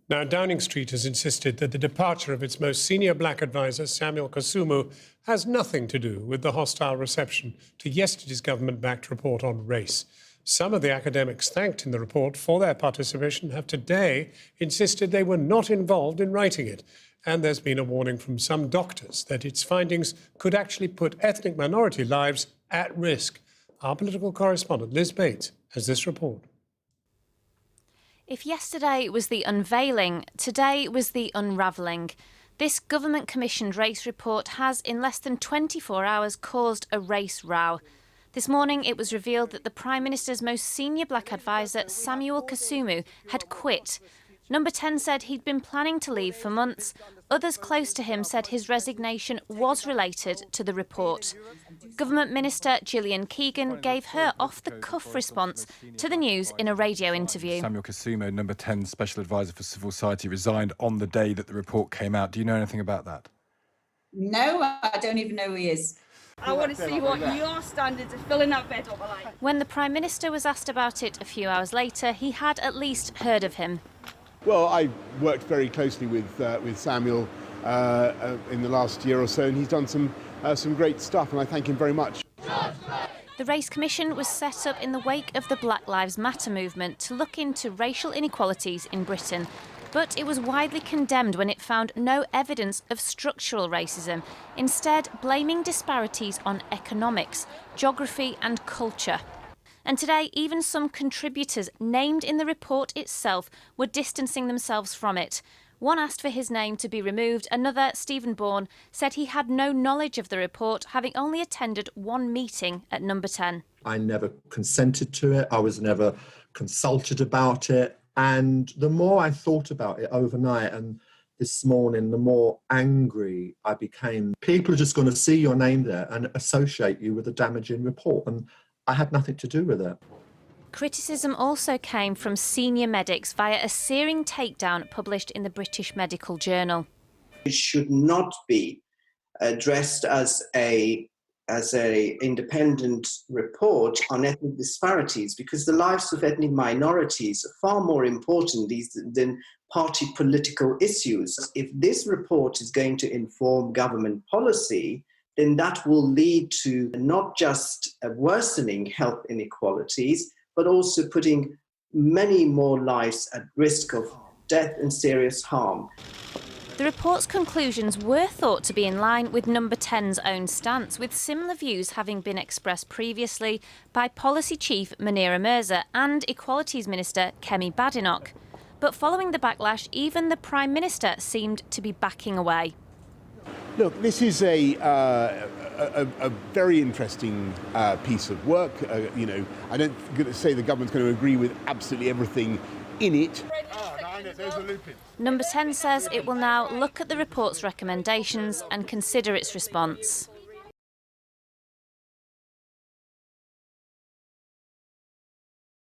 Now, Downing Street has insisted that the departure of its most senior black advisor, Samuel Kasumu, has nothing to do with the hostile reception to yesterday's government-backed report on race. Some of the academics thanked in the report for their participation have today insisted they were not involved in writing it. And there's been a warning from some doctors that its findings could actually put ethnic minority lives at risk. Our political correspondent, Liz Bates, has this report. If yesterday was the unveiling, today was the unravelling. This government-commissioned race report has, in less than 24 hours, caused a race row. This morning, it was revealed that the Prime Minister's most senior black advisor, Samuel Kasumu, had quit. Number 10 said he'd been planning to leave for months. Others close to him said his resignation was related to the report. Government Minister Gillian Keegan gave her off-the-cuff response to the news in a radio interview. Samuel Kasumu, Number 10 Special Advisor for Civil Society, resigned on the day that the report came out. Do you know anything about that? No, I don't even know who he is. I want to see what your standards of filling that bed up are like. When the Prime Minister was asked about it a few hours later, he had at least heard of him. Well, I worked very closely with Samuel in the last year or so, and he's done some great stuff, and I thank him very much. The Race Commission was set up in the wake of the Black Lives Matter movement to look into racial inequalities in Britain. But it was widely condemned when it found no evidence of structural racism, instead blaming disparities on economics, geography and culture. And today, even some contributors named in the report itself were distancing themselves from it. One asked for his name to be removed. Another, Stephen Bourne, said he had no knowledge of the report, having only attended one meeting at Number 10. I never consented to it. I was never consulted about it. And the more I thought about it overnight and this morning, the more angry I became. People are just going to see your name there and associate you with a damaging report. And I had nothing to do with it. Criticism also came from senior medics via a searing takedown published in the British Medical Journal. It should not be addressed as a independent report on ethnic disparities, because the lives of ethnic minorities are far more important than party political issues. If this report is going to inform government policy, then that will lead to not just worsening health inequalities, but also putting many more lives at risk of death and serious harm. The report's conclusions were thought to be in line with Number 10's own stance, with similar views having been expressed previously by Policy Chief Munira Mirza and Equalities Minister Kemi Badenoch. But following the backlash, even the Prime Minister seemed to be backing away. Look, this is a very interesting piece of work. I don't say the government's going to agree with absolutely everything in it. Number 10 says it will now look at the report's recommendations and consider its response.